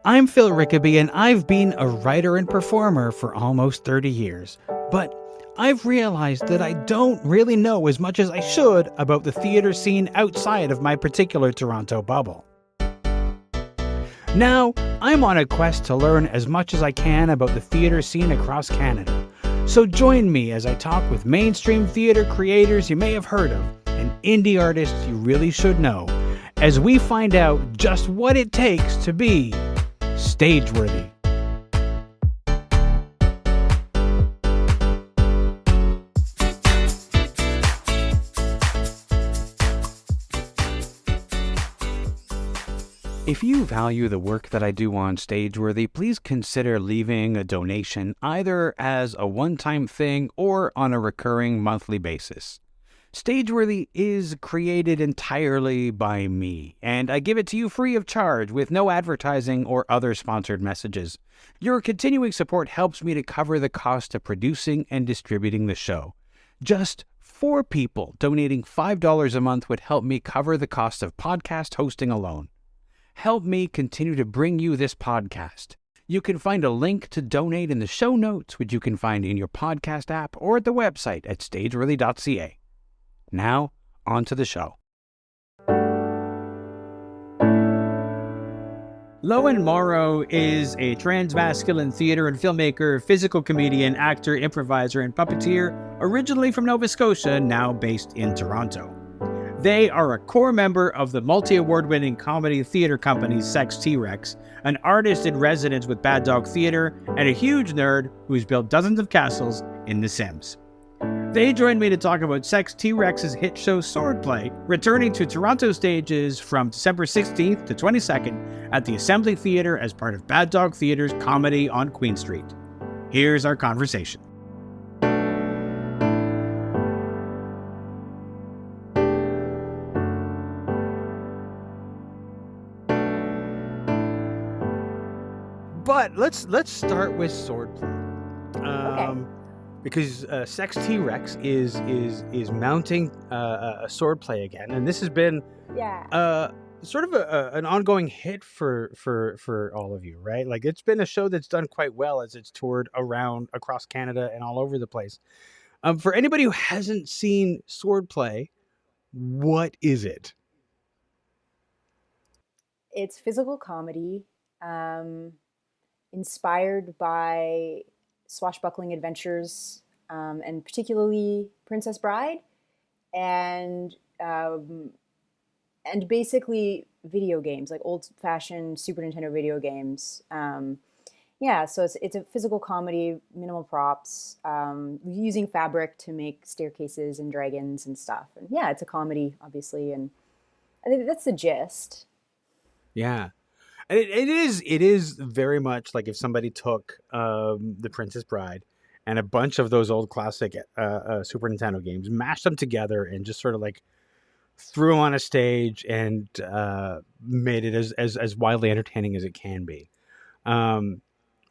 I'm Phil Rickaby, and I've been a writer and performer for almost 30 years. But I've realized that I don't really know as much as I should about the theatre scene outside of my particular Toronto bubble. Now, I'm on a quest to learn as much as I can about the theatre scene across Canada. So join me as I talk with mainstream theatre creators you may have heard of and indie artists you really should know, as we find out just what it takes to be stage-worthy. If you value the work that I do on Stageworthy, please consider leaving a donation either as a one-time thing or on a recurring monthly basis. Stageworthy is created entirely by me, and I give it to you free of charge with no advertising or other sponsored messages. Your continuing support helps me to cover the cost of producing and distributing the show. Just 4 people donating $5 a month would help me cover the cost of podcast hosting alone. Help me continue to bring you this podcast. You can find a link to donate in the show notes, which you can find in your podcast app or at the website at stageworthy.ca. Now, on to the show. Lowen Morrow is a transmasculine theater and filmmaker, physical comedian, actor, improviser, and puppeteer, originally from Nova Scotia, now based in Toronto. They are a core member of the multi-award-winning comedy theater company Sex T-Rex, an artist in residence with Bad Dog Theater, and a huge nerd who's built dozens of castles in The Sims. They joined me to talk about Sex T-Rex's hit show Swordplay, returning to Toronto stages from December 16th to 22nd at the Assembly Theatre as part of Bad Dog Theater's Comedy on Queen Street. Here's our conversation. But let's start with Swordplay. Okay. Because Sex T-Rex is mounting a Swordplay again, and this has been sort of an ongoing hit for all of you, right? Like, it's been a show that's done quite well as it's toured around across Canada and all over the place. For anybody who hasn't seen Swordplay, what is it? It's physical comedy, inspired by swashbuckling adventures, and particularly Princess Bride, and basically video games, like old-fashioned Super Nintendo video games. So it's a physical comedy, minimal props, using fabric to make staircases and dragons and stuff. And yeah, it's a comedy, obviously, and I think that's the gist. Yeah. And it is very much like if somebody took The Princess Bride and a bunch of those old classic Super Nintendo games, mashed them together, and just sort of like threw them on a stage and made it as wildly entertaining as it can be.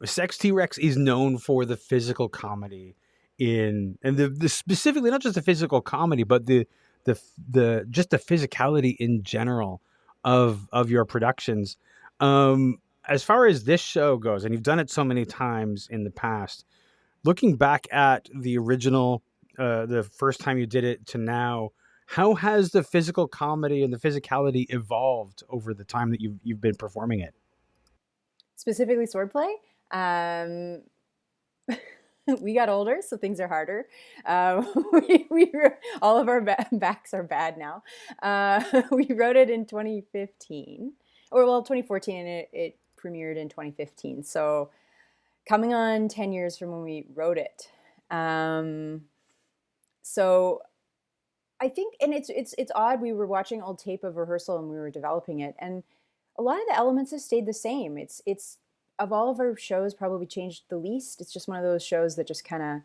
Sex T-Rex is known for the physical comedy and the specifically not just the physical comedy, but the just the physicality in general of your productions. As far as this show goes, and you've done it so many times in the past, looking back at the original, the first time you did it to now, how has the physical comedy and the physicality evolved over the time that you've been performing it? Specifically Swordplay. We got older, so things are harder. All of our backs are bad now. We wrote it in 2015. 2014, and it premiered in 2015. So coming on 10 years from when we wrote it. So I think, and it's odd, we were watching old tape of rehearsal and we were developing it, and a lot of the elements have stayed the same. It's of all of our shows, probably changed the least. It's just one of those shows that just kind of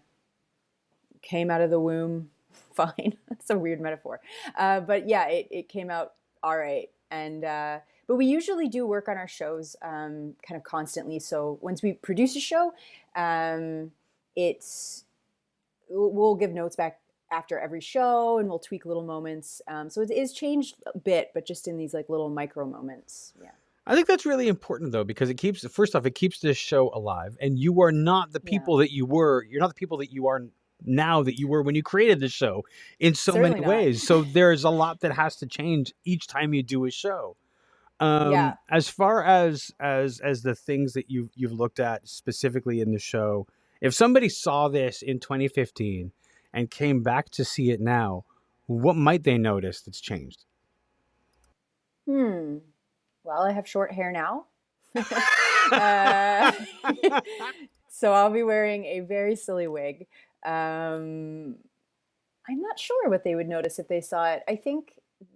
came out of the womb fine. That's a weird metaphor. But yeah, it came out all right. And but we usually do work on our shows kind of constantly. So once we produce a show, we'll give notes back after every show, and we'll tweak little moments. So it is changed a bit, but just in these like little micro moments. Yeah. I think that's really important though, because it keeps, first off, it keeps this show alive, and you are not the Yeah, people that you were. You're not the people that you are now that you were when you created the show in so many certainly not. ways. So there's a lot that has to change each time you do a show. Yeah. As far as the things that you've looked at specifically in the show, if somebody saw this in 2015 and came back to see it now, what might they notice that's changed? Hmm. Well, I have short hair now. uh, so I'll be wearing a very silly wig. Um, I'm not sure what they would notice if they saw it. I think,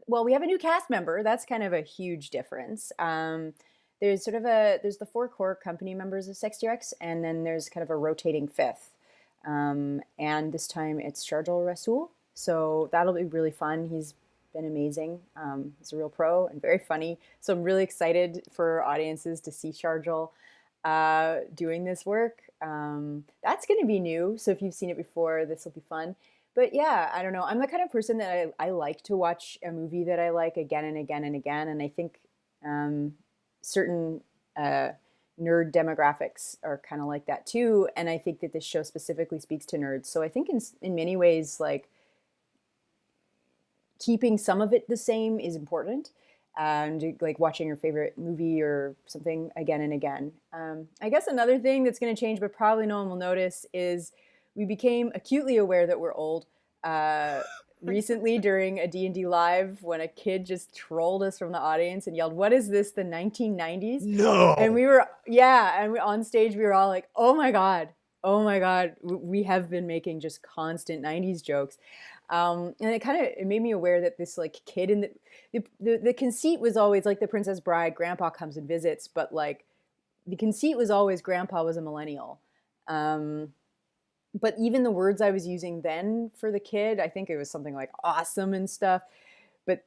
well, we have a new cast member. That's kind of a huge difference. There's sort of there's the four core company members of Sex Rex, and then there's kind of a rotating fifth. And this time it's Sharjul Rasul. So that'll be really fun. He's been amazing. He's a real pro and very funny. So I'm really excited for audiences to see Sharjul doing this work. That's going to be new. So if you've seen it before, this will be fun. But yeah, I don't know. I'm the kind of person that I like to watch a movie that I like again and again and again. And I think certain nerd demographics are kind of like that too. And I think that this show specifically speaks to nerds. So I think in many ways, like keeping some of it the same is important. And like watching your favorite movie or something again and again. I guess another thing that's going to change, but probably no one will notice, is we became acutely aware that we're old recently during a D&D live when a kid just trolled us from the audience and yelled, "What is this, the 1990s?" And No. we were, yeah, and on stage we were all like, oh my God, we have been making just constant 90s jokes. And it made me aware that this like kid in the conceit was always like the Princess Bride, grandpa comes and visits, but like the conceit was always grandpa was a millennial. But even the words I was using then for the kid, I think it was something like awesome and stuff, but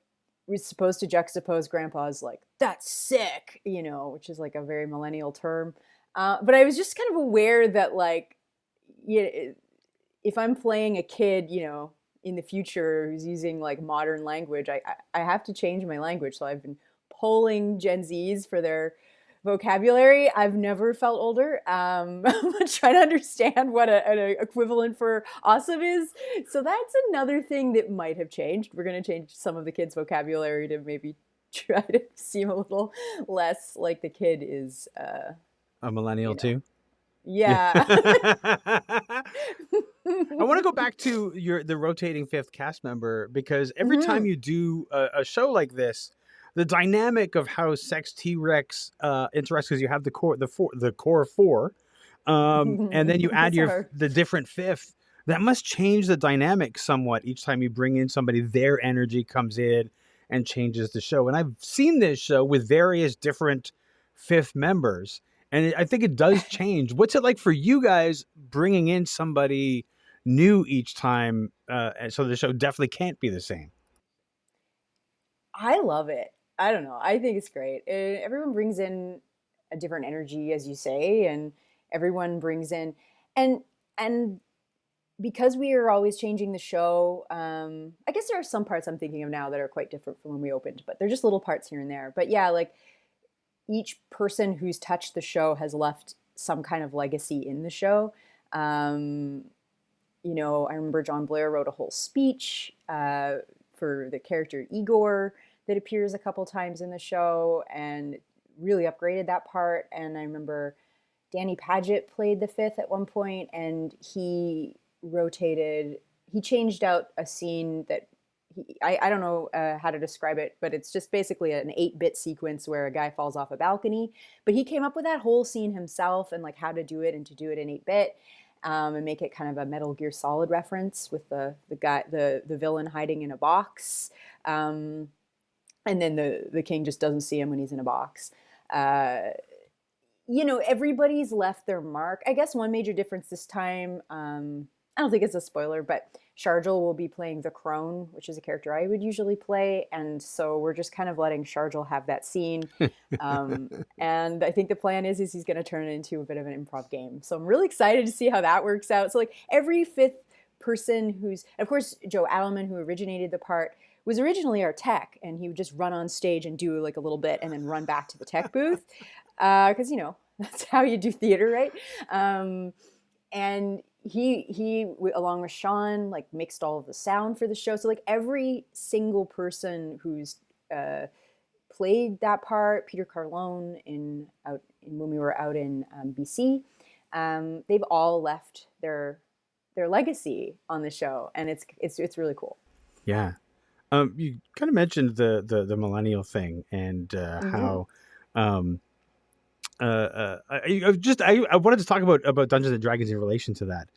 we're supposed to juxtapose grandpa's like, that's sick, which is like a very millennial term. But I was just kind of aware that like, yeah, if I'm playing a kid, in the future who's using like modern language, I have to change my language. So I've been polling Gen Zs for their vocabulary. I've never felt older. I'm trying to understand what an equivalent for awesome is. So that's another thing that might have changed. We're going to change some of the kids' vocabulary to maybe try to seem a little less like the kid is, A millennial you know, too? Yeah. yeah. I want to go back to the rotating fifth cast member, because every time Hmm. you do a show like this, the dynamic of how Sex T Rex interacts, because you have the core four, and then you add It's hard. the different fifth. That must change the dynamic somewhat each time you bring in somebody. Their energy comes in and changes the show. And I've seen this show with various different fifth members, and I think it does change. What's it like for you guys bringing in somebody new each time? And so the show definitely can't be the same. I love it. I don't know. I think it's great. Everyone brings in a different energy, as you say, and everyone brings in, and and because we are always changing the show. I guess there are some parts I'm thinking of now that are quite different from when we opened, but they're just little parts here and there. But yeah, like each person who's touched the show has left some kind of legacy in the show. Um, I remember John Blair wrote a whole speech for the character Igor that appears a couple times in the show and really upgraded that part. And I remember Danny Paget played the fifth at one point, and he changed out a scene that I don't know how to describe it, but it's just basically an 8-bit sequence where a guy falls off a balcony. But he came up with that whole scene himself and like how to do it and to do it in 8-bit. And make it kind of a Metal Gear Solid reference with the guy, the villain hiding in a box, and then the king just doesn't see him when he's in a box. Uh, Everybody's left their mark. I guess one major difference this time, I don't think it's a spoiler, but Sharjul will be playing the crone, which is a character I would usually play. And so we're just kind of letting Sharjul have that scene. And I think the plan is he's going to turn it into a bit of an improv game. So I'm really excited to see how that works out. So like every fifth person of course, Joe Allen, who originated the part, was originally our tech, and he would just run on stage and do like a little bit and then run back to the tech booth, because that's how you do theater, right? And he along with Sean like mixed all of the sound for the show. So like every single person who's played that part, Peter Carlone when we were out in BC, they've all left their legacy on the show, and it's really cool. Yeah. You kind of mentioned the millennial thing and Mm-hmm. how I wanted to talk about Dungeons and Dragons in relation to that,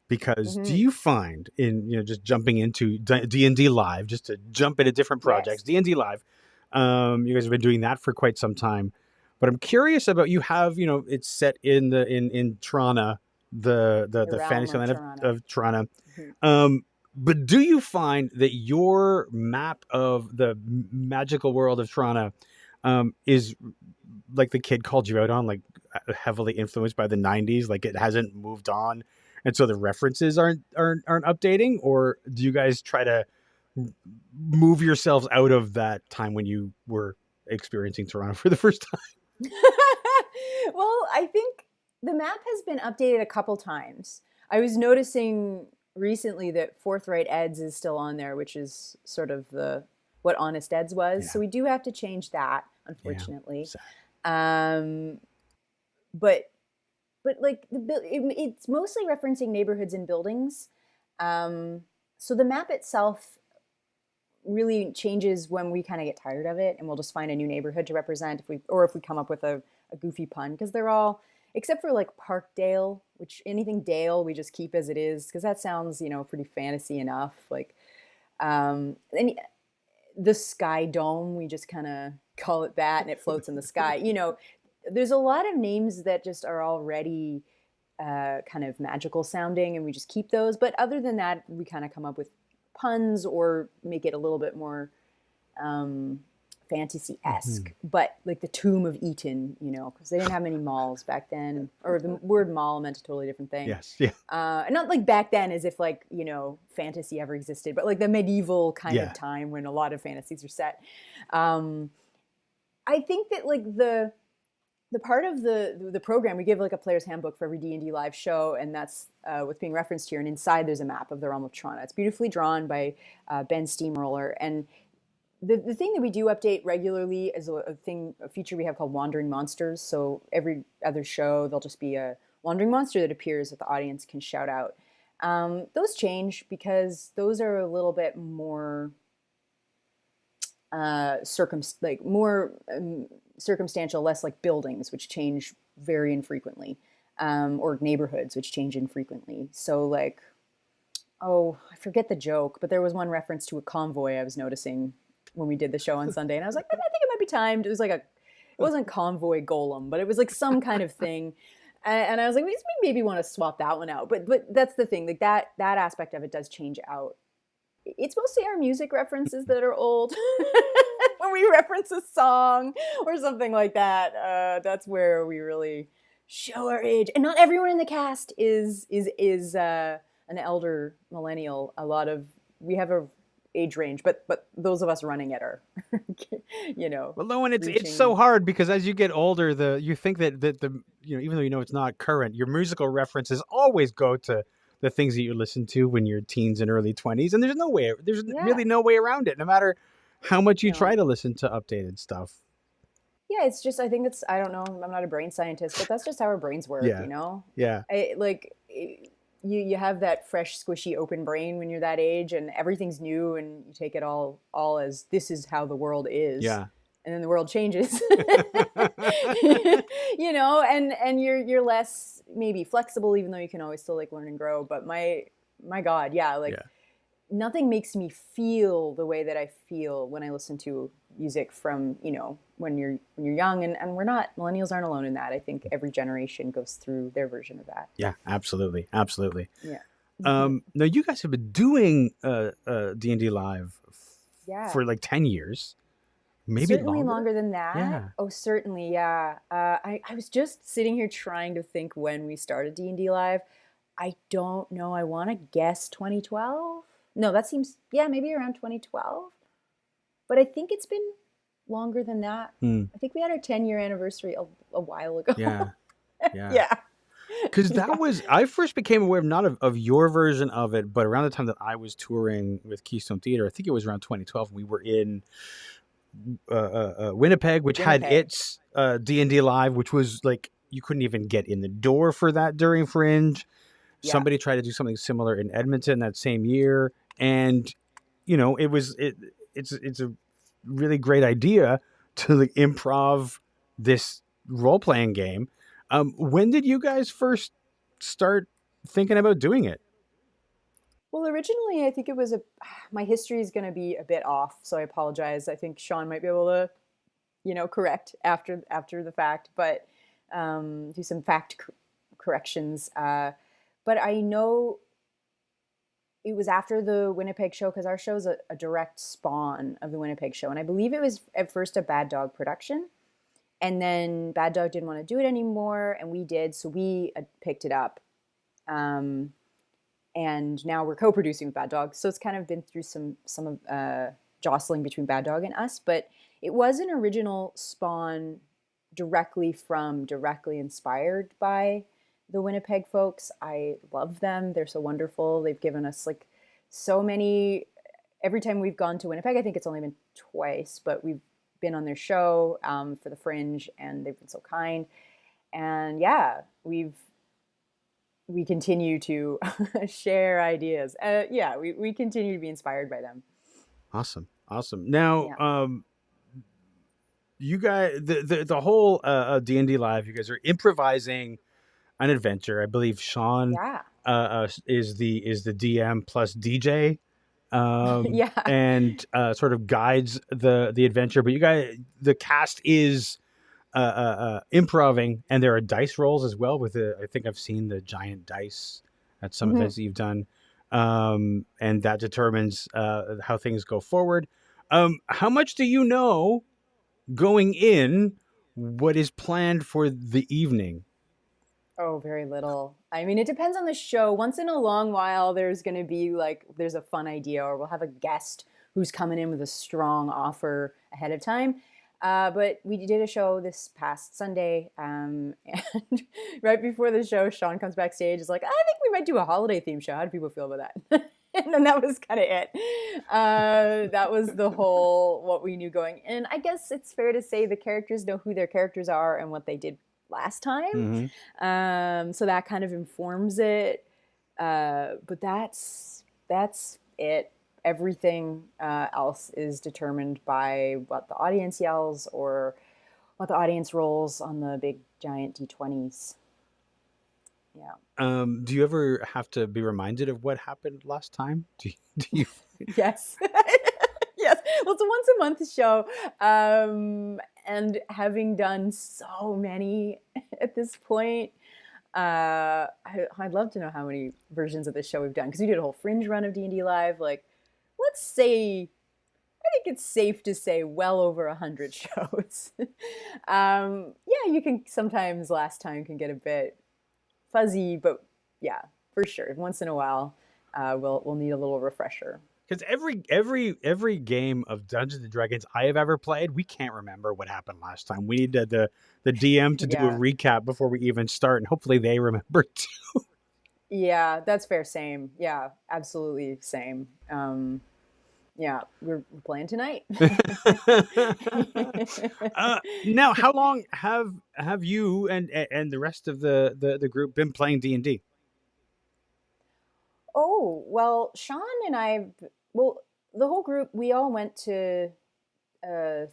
because do Mm-hmm. you find in just jumping into D&D Live, just to jump into different projects, Yes. D&D Live, you guys have been doing that for quite some time, but I'm curious about, you have, it's set in Toronto, The the realm fantasy of land Toronto. of Toronto. Mm-hmm. But do you find that your map of the magical world of Toronto is like the kid called you out on, like heavily influenced by the 90s, like it hasn't moved on, and so the references aren't updating? Or do you guys try to move yourselves out of that time when you were experiencing Toronto for the first time? Well, I think the map has been updated a couple times. I was noticing recently that Forthright Eds is still on there, which is sort of the what Honest Eds was. Yeah. So we do have to change that, Yeah. unfortunately. Sad. Um, but like it's mostly referencing neighborhoods and buildings. Um, so the map itself really changes when we kind of get tired of it, and we'll just find a new neighborhood to represent if we come up with a goofy pun, because they're all, except for like Parkdale, which anything Dale we just keep as it is because that sounds pretty fantasy enough. Like and the Sky Dome, we just kind of call it that, and it floats in the sky. There's a lot of names that just are already kind of magical sounding, and we just keep those. But other than that, we kind of come up with puns or make it a little bit more um, fantasy Hmm. esque. But like the Tomb of Eton, because they didn't have many malls back then, or the word mall meant a totally different thing. Yes. Yeah. And not like back then as if like fantasy ever existed, but like the medieval kind of Yeah. time when a lot of fantasies are set. um, I think that like the part of the program, we give like a player's handbook for every D&D live show, and that's what's being referenced here. And inside there's a map of the realm of Toronto. It's beautifully drawn by Ben Steamroller. And the thing that we do update regularly is a feature we have called Wandering Monsters. So every other show there'll just be a wandering monster that appears that the audience can shout out. Those change because those are a little bit more more circumstantial, less like buildings, which change very infrequently, or neighborhoods, which change infrequently. So like, oh, I forget the joke, but there was one reference to a convoy I was noticing when we did the show on Sunday, and I was like, I think it might be timed. It was like it wasn't convoy golem, but it was like some kind of thing. And I was like, we maybe want to swap that one out. But that's the thing, like that aspect of it does change out. It's mostly our music references that are old. When we reference a song or something like that, that's where we really show our age. And not everyone in the cast is an elder millennial. We have a age range, but those of us running it are, Well, Lowen, it's reaching. so hard because as you get older, you think that the even though it's not current, your musical references always go to the things that you listen to when you're teens and early 20s, and there's Yeah, really no way around it, no matter how much you try no. to listen to updated stuff. Yeah, it's just, I think it's, I don't know, I'm not a brain scientist, but that's just how our brains work, Yeah, yeah, you have that fresh, squishy, open brain when you're that age, and everything's new, and you take it all as this is how the world is, yeah. and then the world changes. And you're less maybe flexible, even though you can always still like learn and grow. But my God, yeah, like Yeah. nothing makes me feel the way that I feel when I listen to music from when you're young, and millennials aren't alone in that. I think every generation goes through their version of that. Yeah, absolutely, absolutely. Yeah. Now you guys have been doing D&D Live Yeah. for like 10 years, maybe Certainly longer. longer than that. Yeah. Oh, certainly, yeah. I was just sitting here trying to think when we started D&D Live. I don't know. I want to guess 2012. No, that seems, yeah, maybe around 2012. but I think it's been longer than that. Hmm. I think we had our 10-year anniversary a while ago. Yeah. Yeah. Yeah. Because that Yeah. was, I first became aware of not of your version of it, but around the time that I was touring with Keystone Theater. I think it was around 2012. We were in Winnipeg, which had Winnipeg. its D&D Live, which was like you couldn't even get in the door for that during Fringe. Yeah. Somebody tried to do something similar in Edmonton that same year, and it's a really great idea to like, improv this role playing game. When did you guys first start thinking about doing it? Well, originally, I think it was a. My history is going to be a bit off, so I apologize. I think Sean might be able to, correct after the fact, but do some corrections. But I know it was after the Winnipeg show because our show is a direct spawn of the Winnipeg show, and I believe it was at first a Bad Dog production, and then Bad Dog didn't want to do it anymore, and we did, so we picked it up. Um, and now we're co-producing with Bad Dog. So it's kind of been through some of jostling between Bad Dog and us, but it was an original spawn directly inspired by the Winnipeg folks. I love them. They're so wonderful. They've given us like so many. Every time we've gone to Winnipeg, I think it's only been twice, but we've been on their show for the Fringe, and they've been so kind. And yeah, we continue to share ideas. Yeah, we continue to be inspired by them. Awesome, awesome. Now, Yeah. you guys, the whole D&D Live, you guys are improvising an adventure. I believe Sean Yeah. is the DM plus DJ, Yeah. and sort of guides the adventure. But you guys, the cast is improving, and there are dice rolls as well. I think I've seen the giant dice at some Mhm. events that you've done, and that determines how things go forward. How much do you know going in what is planned for the evening? Oh, very little. I mean, it depends on the show. Once in a long while, there's going to be like, there's a fun idea, or we'll have a guest who's coming in with a strong offer ahead of time. But we did a show this past Sunday, and right before the show, Sean comes backstage. Is like, I think we might do a holiday theme show. How do people feel about that? And then that was kind of it. That was the whole what we knew going in. I guess it's fair to say the characters know who their characters are and what they did last time. Mm-hmm. So that kind of informs it. But that's it. Everything else is determined by what the audience yells or what the audience rolls on the big giant D20s. Yeah. Do you ever have to be reminded of what happened last time? Do you? Yes. Yes. Well, it's a once a month show. And having done so many at this point, I'd love to know how many versions of this show we've done, because we did a whole Fringe run of D&D Live. Like, let's say, I think it's safe to say well over 100 shows. Yeah, you can sometimes last time can get a bit fuzzy, but yeah, for sure. Once in a while, we'll need a little refresher. Because every game of Dungeons and Dragons I have ever played, we can't remember what happened last time. We need the DM to do a Yeah. recap before we even start, and hopefully they remember too. Yeah, that's fair. Same. Yeah, absolutely same. Yeah, we're playing tonight. Now, how long have you and the rest of the group been playing D&D? Oh, well, Sean and I, well, the whole group, we all went to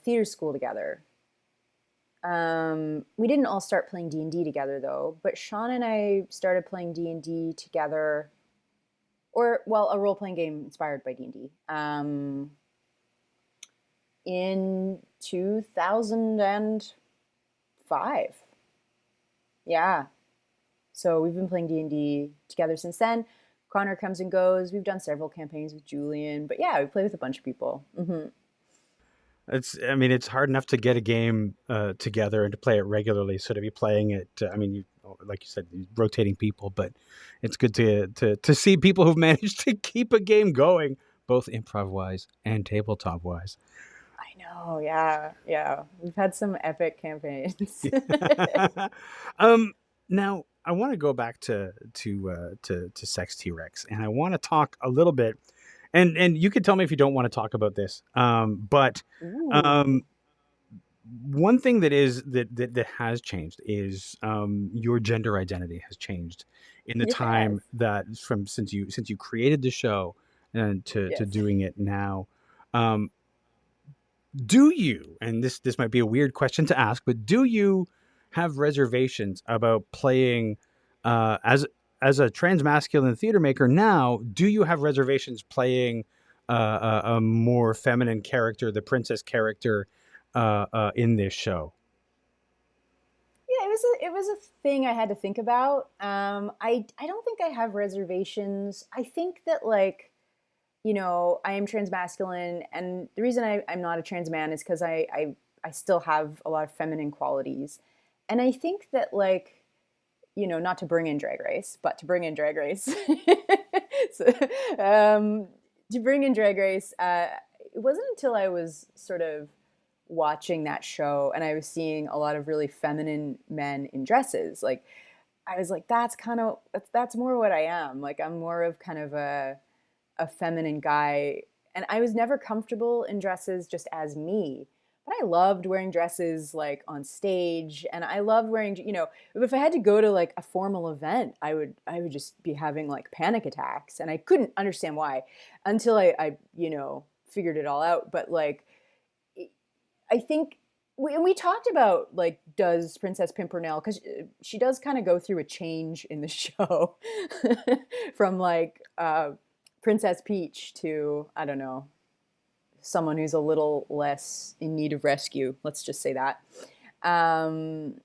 theater school together. We didn't all start playing D&D together though, but Sean and I started playing D&D together, or well, a role-playing game inspired by D&D, in 2005. Yeah. So we've been playing D&D together since then. Connor comes and goes. We've done several campaigns with Julian, but yeah, we play with a bunch of people. Mm-hmm. It's hard enough to get a game together and to play it regularly. So to be playing it, like you said, rotating people, but it's good to see people who've managed to keep a game going, both improv wise and tabletop wise. Oh yeah, yeah. We've had some epic campaigns. um, now I want to go back to Sex T Rex, and I want to talk a little bit, and you can tell me if you don't want to talk about this. But Ooh, um, one thing that has changed is your gender identity has changed in the yes, time that from since you created the show and to yes. doing it now. Um, do you, and this might be a weird question to ask, but do you have reservations about playing as a transmasculine theater maker now? Do you have reservations playing a more feminine character, the princess character, in this show? Yeah, it was a thing I had to think about. I don't think I have reservations. I think that like I am transmasculine, and the reason I'm not a trans man is because I still have a lot of feminine qualities, and I think that like not to bring in Drag Race, but to bring in Drag Race, so, um, to bring in Drag Race, it wasn't until I was sort of watching that show and I was seeing a lot of really feminine men in dresses. Like I was like, that's more what I am. Like I'm more of kind of a feminine guy. And I was never comfortable in dresses just as me. But I loved wearing dresses like on stage, and I loved wearing, if I had to go to like a formal event, I would just be having like panic attacks, and I couldn't understand why until I figured it all out. But like I think we talked about like does Princess Pimpernel, because she does kind of go through a change in the show from like Princess Peach to I don't know someone who's a little less in need of rescue. Let's just say that. Um,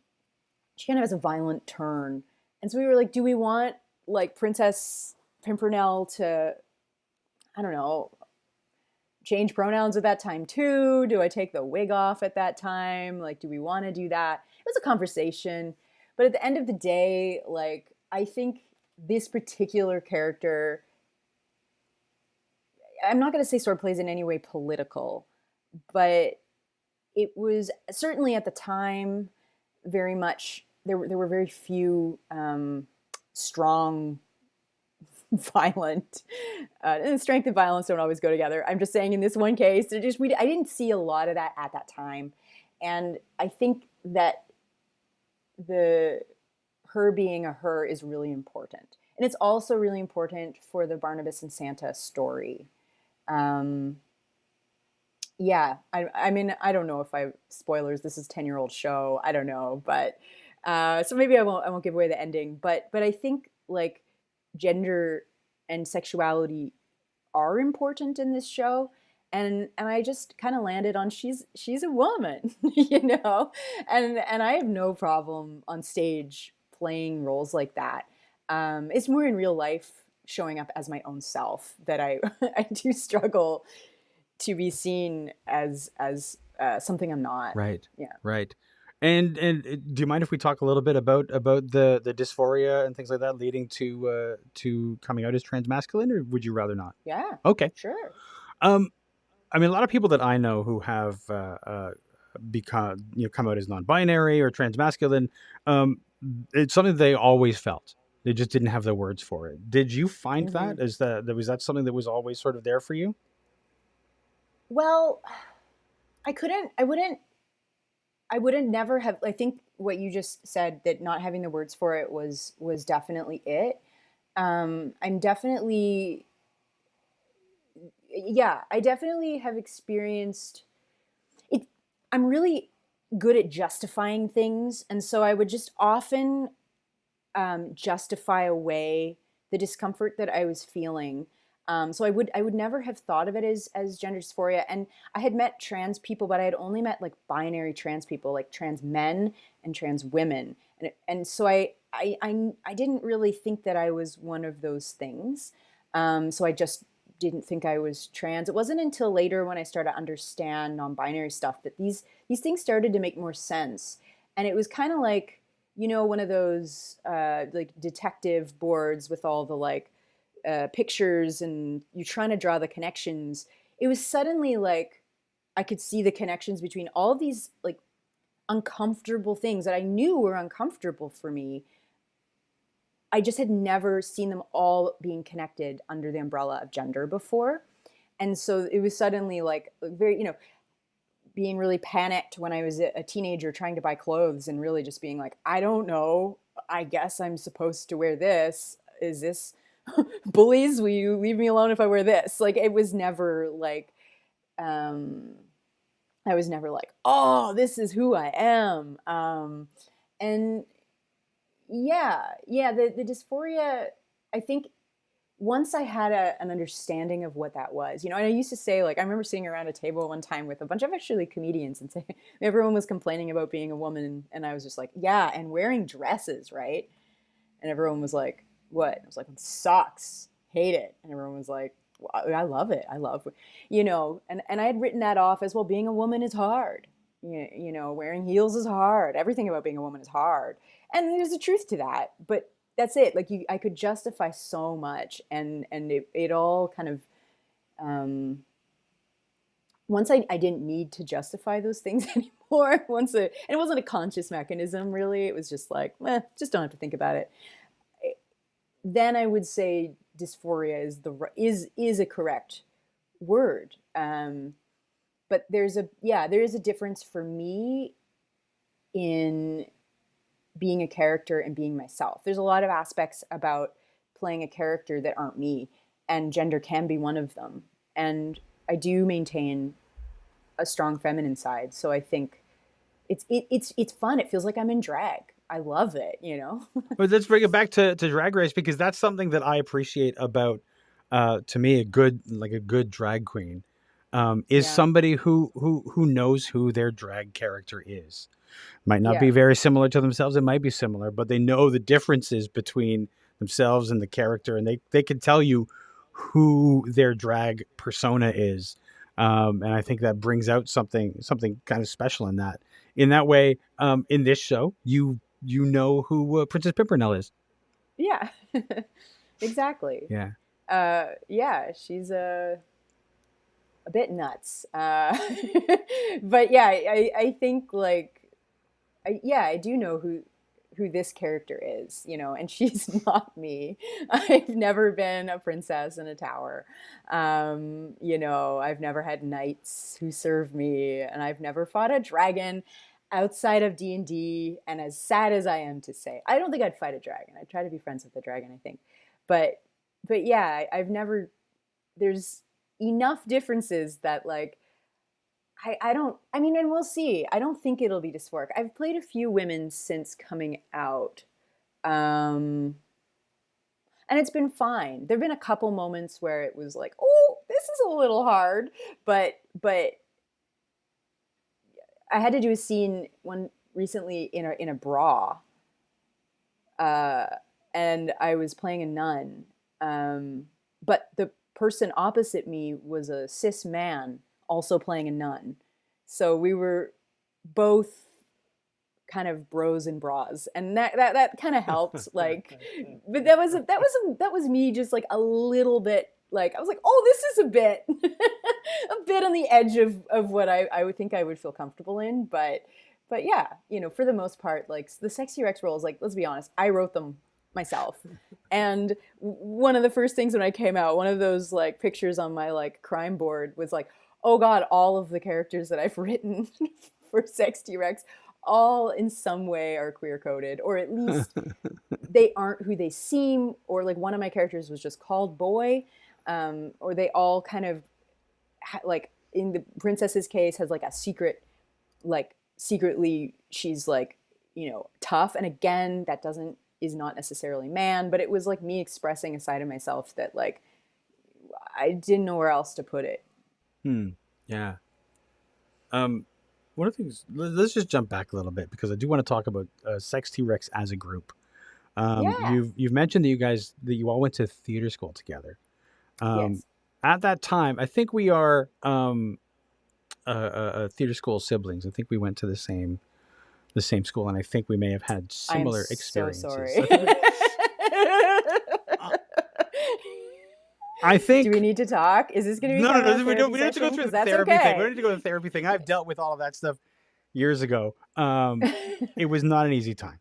she kind of has a violent turn, and so we were like, do we want like Princess Pimpernel to I don't know change pronouns at that time too? Do I take the wig off at that time? Like, do we want to do that? It was a conversation. But at the end of the day, like, I think this particular character, I'm not going to say Swordplay is in any way political, but it was certainly at the time very much, there were very few strong violent. And strength and violence don't always go together. I'm just saying in this one case, I didn't see a lot of that at that time, and I think that the her being a her is really important, and it's also really important for the Barnabas and Santa story. Um, yeah, I mean I don't know if I spoilers. This is 10-year-old show. I don't know, but so maybe I won't give away the ending. But I think like gender and sexuality are important in this show, and I just kind of landed on she's a woman, and I have no problem on stage playing roles like that. It's more in real life showing up as my own self that I I do struggle to be seen as something I'm not. Right, Yeah. right. And do you mind if we talk a little bit about the dysphoria and things like that leading to coming out as transmasculine, or would you rather not? Yeah. Okay. Sure. Um, I mean, a lot of people that I know who have become come out as non-binary or transmasculine, um, it's something they always felt. They just didn't have the words for it. Did you find Hmm. that as that was that something that was always sort of there for you? Well, I couldn't. I wouldn't never have. I think what you just said, that not having the words for it was definitely it. I'm definitely, yeah, I definitely have experienced it. I'm really good at justifying things, and so I would just often justify away the discomfort that I was feeling. So I would never have thought of it as gender dysphoria. And I had met trans people, but I had only met like binary trans people, like trans men and trans women. And so I didn't really think that I was one of those things. So I just didn't think I was trans. It wasn't until later when I started to understand non-binary stuff that these things started to make more sense. And it was kind of like one of those like detective boards with all the like pictures and you're trying to draw the connections. It was suddenly like I could see the connections between all of these like uncomfortable things that I knew were uncomfortable for me. I just had never seen them all being connected under the umbrella of gender before. And so it was suddenly like very, being really panicked when I was a teenager trying to buy clothes and really just being like, I don't know. I guess I'm supposed to wear this. Is this bullies? Will you leave me alone if I wear this? Like, it was never like, I was never like, oh, this is who I am. And the dysphoria, I think once I had an understanding of what that was, and I used to say, like, I remember sitting around a table one time with a bunch of actually comedians and saying, everyone was complaining about being a woman. And I was just like, yeah, and wearing dresses, right? And everyone was like, what? I was like, it sucks, hate it. And everyone was like, well, I love it. I love, and I had written that off as, well, being a woman is hard. Wearing heels is hard. Everything about being a woman is hard. And there's a truth to that. But that's it. Like, I could justify so much, and it all kind of, once I didn't need to justify those things anymore. And it wasn't a conscious mechanism, really. It was just like, just don't have to think about it. Then I would say dysphoria is a correct word. But there is a difference for me in being a character and being myself. There's a lot of aspects about playing a character that aren't me, and gender can be one of them. And I do maintain a strong feminine side. So I think it's fun. It feels like I'm in drag. I love it, But let's bring it back to Drag Race, because that's something that I appreciate about, to me, a good drag queen, is Yeah. somebody who knows who their drag character is. Might not Yeah. be very similar to themselves. It might be similar, but they know the differences between themselves and the character, and they can tell you who their drag persona is. And I think that brings out something kind of special in that. In that way, in this show, you know who Princess Pimpernel is. Yeah. Exactly. Yeah. Yeah, she's a bit nuts. But yeah, I think like, I do know who this character is, and she's not me. I've never been a princess in a tower. I've never had knights who serve me, and I've never fought a dragon outside of D&D. And as sad as I am to say, I don't think I'd fight a dragon. I'd try to be friends with the dragon, I think. But yeah, I've never, there's enough differences that like, and we'll see. I don't think it'll be dysphoric. I've played a few women since coming out. And it's been fine. There've been a couple moments where it was like, oh, this is a little hard, but I had to do a scene one recently in a bra. And I was playing a nun. But the person opposite me was a cis man also playing a nun. So we were both kind of bros and bras, and that kind of helped. Like, but that was me just like a little bit like, I was like, oh, this is a bit a bit on the edge of what I would think I would feel comfortable in. But yeah, for the most part, like the Sexy Rex roles, like, let's be honest, I wrote them myself. And one of the first things when I came out, one of those like pictures on my like crime board was like, oh God, all of the characters that I've written for Sex T-Rex all in some way are queer coded, or at least they aren't who they seem, or like one of my characters was just called boy, or they all kind of like in the princess's case has like a secret, like secretly she's like, tough. And again, that is not necessarily man, but it was like me expressing a side of myself that like I didn't know where else to put it. Yeah. One of the things, let's just jump back a little bit, because I do want to talk about Sex T-Rex as a group. Yeah. You've mentioned that you all went to theater school together. Yes. At that time, I think we are theater school siblings. I think we went to the same school, and I think we may have had similar experiences. So sorry. I Do we think need to talk? Is this going to no, become a we don't. therapy We don't have to go session? through Because the that's therapy thing. We don't okay. need to go to the therapy thing. I've dealt with all of that stuff years ago. It was not an easy time.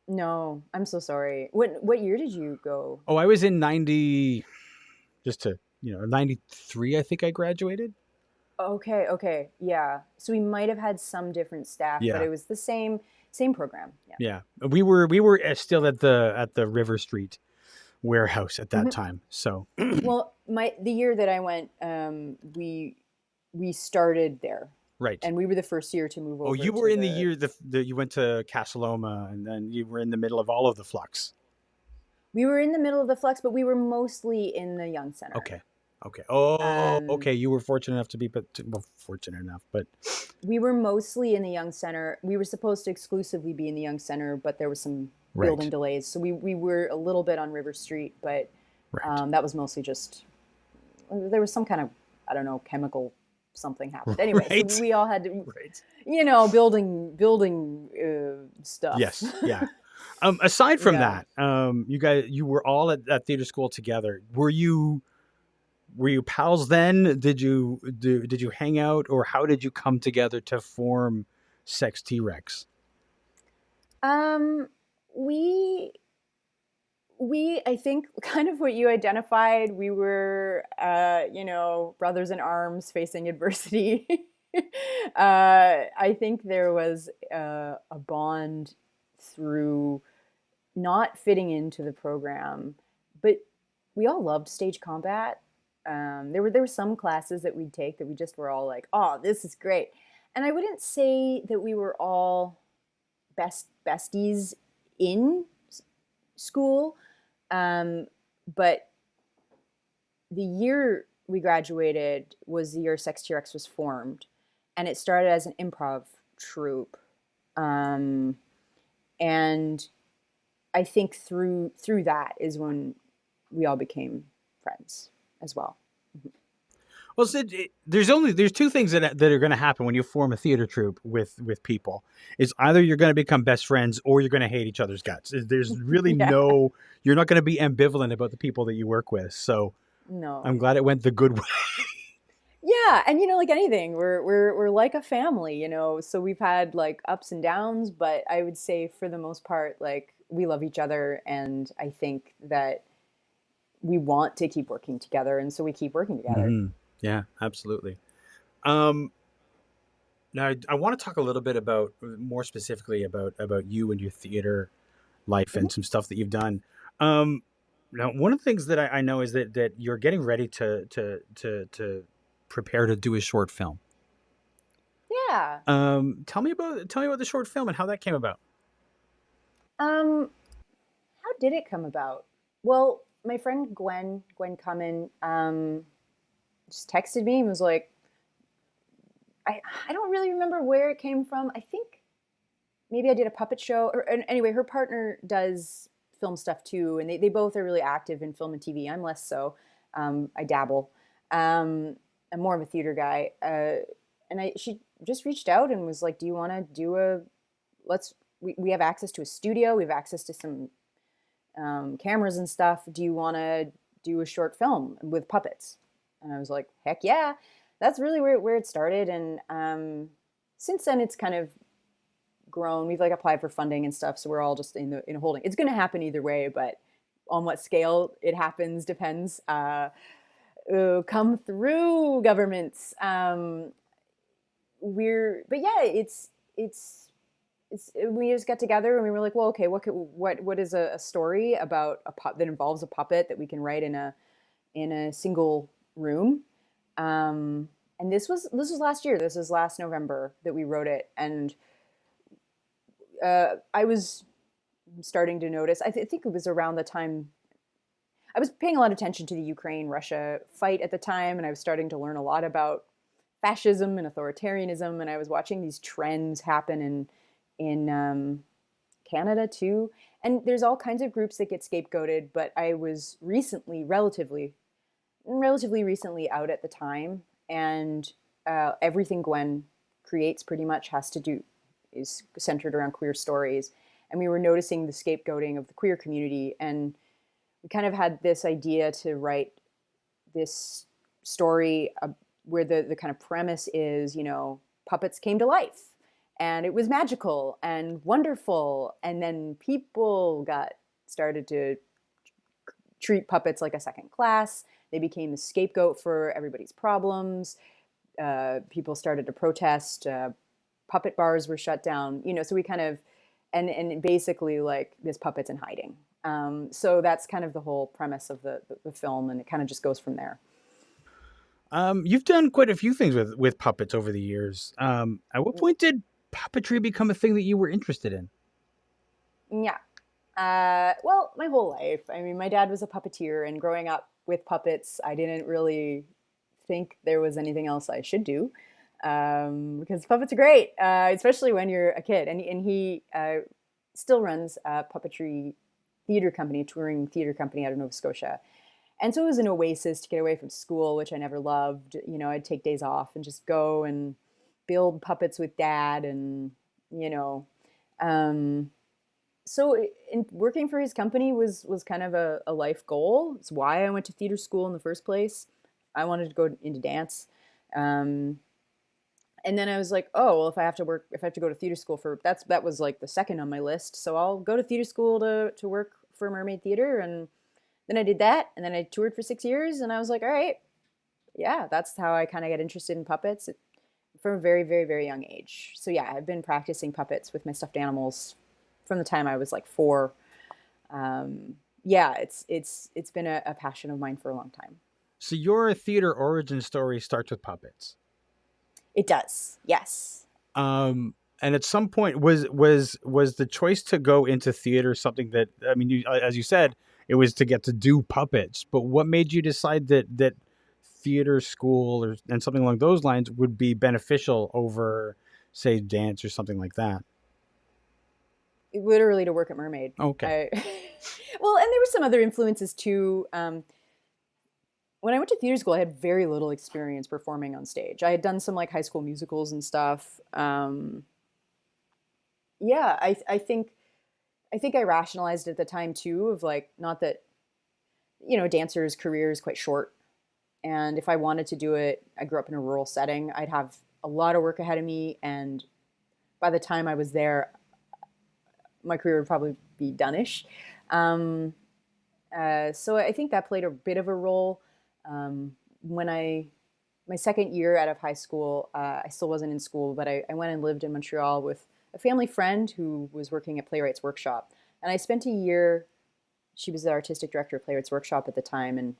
No, I'm so sorry. What year did you go? Oh, I was in 90, just to, 93, I think I graduated. Okay, okay. Yeah. So we might have had some different staff, but Yeah. it was the same program. Yeah. Yeah. We were still at the River Street warehouse at that Hmm. time. So, Well, the year that I went, we started there, right. and we were the first year to move Oh, over you were to in the the. year you went to Casaloma, and then you were in the middle of all of the flux. We were in the middle of the Flux, but we were mostly in the Young Center. Okay. Okay. Oh, Um, okay. You were fortunate enough to be, but well, fortunate enough, but we were mostly in the Young Center. We were supposed to exclusively be in the Young Center, but there was some building right. delays, so we were a little bit on River Street, but Right. that was mostly just there was some kind of, I don't know, chemical something happened. Anyway, so Right. we all had to, Right. building stuff. Yes. Yeah. Aside from Yeah. that, you were all at theater school together. Were you pals then? Did you hang out, or how did you come together to form Sex T Rex? Um, we I think kind of what you identified. We were, brothers in arms facing adversity. I think there was a bond through not fitting into the program, but we all loved stage combat. There were some classes that we'd take that we just were all like, "Oh, this is great," and I wouldn't say that we were all besties in school, um, but the year we graduated was the year Sex T-Rex was formed, and it started as an improv troupe. Um, and I think through that is when we all became friends as well. Well, Sid, there's two things that are going to happen when you form a theater troupe with people. Is either you're going to become best friends or you're going to hate each other's guts. There's really Yeah, no you're not going to be ambivalent about the people that you work with. So I'm no, glad it went the good way. yeah, and like anything, we're like a family, So we've had like ups and downs, but I would say for the most part, like we love each other, and I think that we want to keep working together, and so we keep working together. Yeah, absolutely. Um, Now I want to talk a little bit about more specifically about you and your theater life Mhm. and some stuff that you've done. Um, Now, one of the things that I know is that you're getting ready to prepare to do a short film. Yeah. Tell me about the short film and how that came about. Um, how did it come about? Well, my friend Gwen Cummin, just texted me and was like, I don't really remember where it came from. I think maybe I did a puppet show, or and anyway, her partner does film stuff too, and they both are really active in film and TV. I'm less so. I dabble. Um, I'm more of a theater guy. And she just reached out and was like, "Do you want to do a let's we have access to a studio, we have access to some cameras and stuff. Do you want to do a short film with puppets?" And I was like, "Heck yeah!" That's really where it started, and since then it's kind of grown. We've like applied for funding and stuff, so we're all just in holding. It's going to happen either way, but on what scale it happens depends. Come through governments. But yeah, it's we just got together and we were like, well, okay, what is a story about that involves a puppet that we can write in a single room. And this was last year. This was last November that we wrote it, and I was starting to notice. I think it was around the time I was paying a lot of attention to the Ukraine-Russia fight at the time, and I was starting to learn a lot about fascism and authoritarianism, and I was watching these trends happen in Canada too. And there's all kinds of groups that get scapegoated, but I was relatively recently out at the time, and everything Gwen creates pretty much is centered around queer stories. And we were noticing the scapegoating of the queer community, and we kind of had this idea to write this story where the kind of premise is, puppets came to life and it was magical and wonderful. And then people got started to treat puppets like a second class. They became the scapegoat for everybody's problems. People started to protest. Puppet bars were shut down. So we kind of, and basically like this puppet's in hiding. So that's kind of the whole premise of the film, and it kind of just goes from there. You've done quite a few things with puppets over the years. At what point did puppetry become a thing that you were interested in? Yeah. Well, my whole life. I mean, my dad was a puppeteer, and growing up with puppets, I didn't really think there was anything else I should do, because puppets are great, especially when you're a kid. And he still runs a puppetry theater company, a touring theater company out of Nova Scotia. And so it was an oasis to get away from school, which I never loved. I'd take days off and just go and build puppets with dad, and you know, um, so working for his company was kind of a life goal. It's why I went to theater school in the first place. I wanted to go into dance. Um, and then I was like, oh, well, if I have to go to theater school that was like the second on my list. So I'll go to theater school to work for Mermaid Theater. And then I did that. And then I toured for 6 years. And I was like, all right, yeah, that's how I kind of got interested in puppets from a very, very, very young age. So yeah, I've been practicing puppets with my stuffed animals from the time I was like 4. Yeah, it's been a passion of mine for a long time. So your theater origin story starts with puppets. It does, yes. And at some point, was the choice to go into theater something that, I mean, as you said, it was to get to do puppets. But what made you decide that theater school and something along those lines would be beneficial over, say, dance or something like that? Literally to work at Mermaid. Okay. Well, and there were some other influences too. When I went to theater school, I had very little experience performing on stage. I had done some like high school musicals and stuff. Yeah, I think I rationalized at the time too, of like, not that a dancer's career is quite short, and if I wanted to do it, I grew up in a rural setting. I'd have a lot of work ahead of me, and by the time I was there, my career would probably be done-ish. Um, so I think that played a bit of a role. When my second year out of high school, I still wasn't in school, but I went and lived in Montreal with a family friend who was working at Playwrights Workshop. And I spent a year, she was the artistic director of Playwrights Workshop at the time, and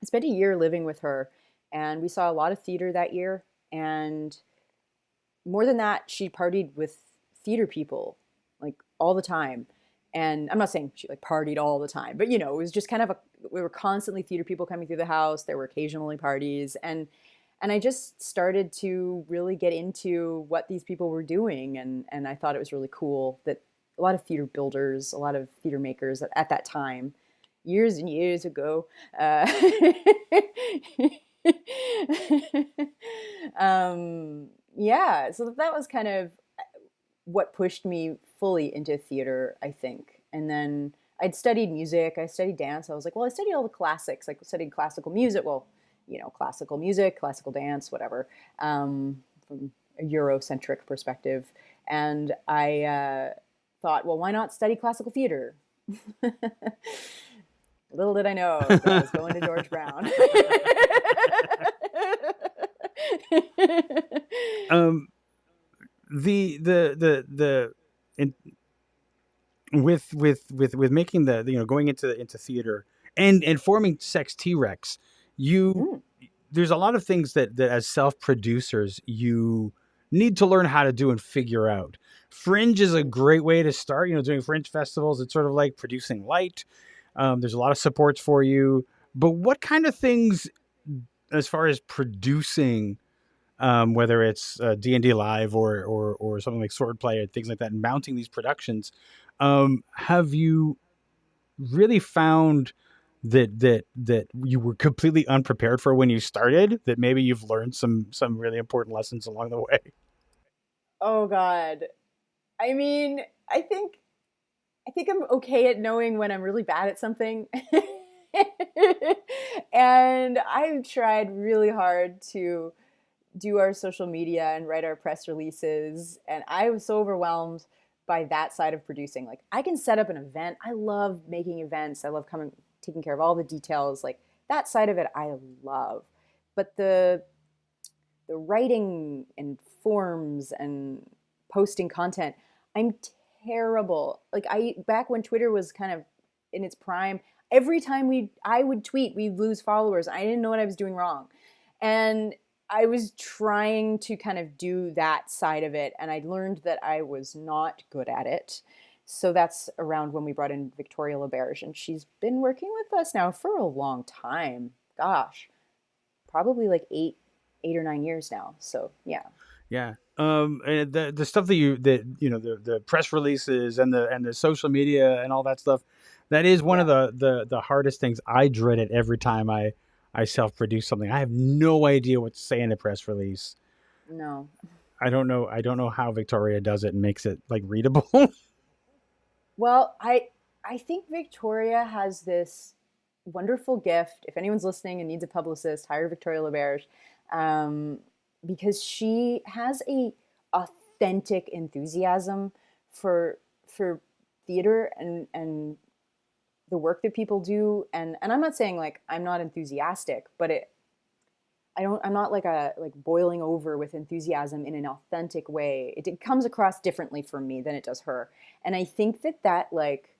I spent a year living with her. And we saw a lot of theater that year. And more than that, she partied with theater people like all the time. And I'm not saying she like partied all the time, but it was just kind of we were constantly theater people coming through the house. There were occasionally parties, and I just started to really get into what these people were doing, and I thought it was really cool that a lot of theater builders, a lot of theater makers at that time, years and years ago, yeah, so that was kind of what pushed me fully into theater, I think. And then I'd studied music, I studied dance. I was like, well, I studied all the classics. Like, I studied classical music. Well, classical music, classical dance, whatever, from a Eurocentric perspective. And I thought, well, why not study classical theater? Little did I know that I was going to George Brown. um, the in, with making the going into theater and forming Sex T-Rex, you Mm, there's a lot of things that as self producers you need to learn how to do and figure out. Fringe is a mm. great way to start. Doing Fringe festivals, it's sort of like producing light. There's a lot of supports for you, but what kind of things, as far as producing, whether it's D&D Live or something like Swordplay or things like that, and mounting these productions, have you really found that you were completely unprepared for when you started? That maybe you've learned some really important lessons along the way. Oh God. I mean, I think I'm okay at knowing when I'm really bad at something. And I've tried really hard to do our social media and write our press releases. And I was so overwhelmed by that side of producing. Like, I can set up an event. I love making events. I love coming, taking care of all the details. Like, that side of it, I love. But the writing and forms and posting content, I'm terrible. Like, I back when Twitter was kind of in its prime, every time I would tweet, we'd lose followers. I didn't know what I was doing wrong. And I was trying to kind of do that side of it, and I learned that I was not good at it. So that's around when we brought in Victoria LaBerge, and she's been working with us now for a long time. Gosh, probably like 8 or 9 years now. So yeah. Yeah. And the stuff the press releases and the social media and all that stuff, that is one of the hardest things. I dread it every time I self-produce something. I have no idea what to say in a press release. No. I don't know how Victoria does it and makes it like readable. Well, I think Victoria has this wonderful gift. If anyone's listening and needs a publicist, hire Victoria LaBerge, because she has a authentic enthusiasm for theater and the work that people do. And I'm not saying like I'm not enthusiastic, but I'm not like boiling over with enthusiasm in an authentic way. It comes across differently for me than it does her. And I think that like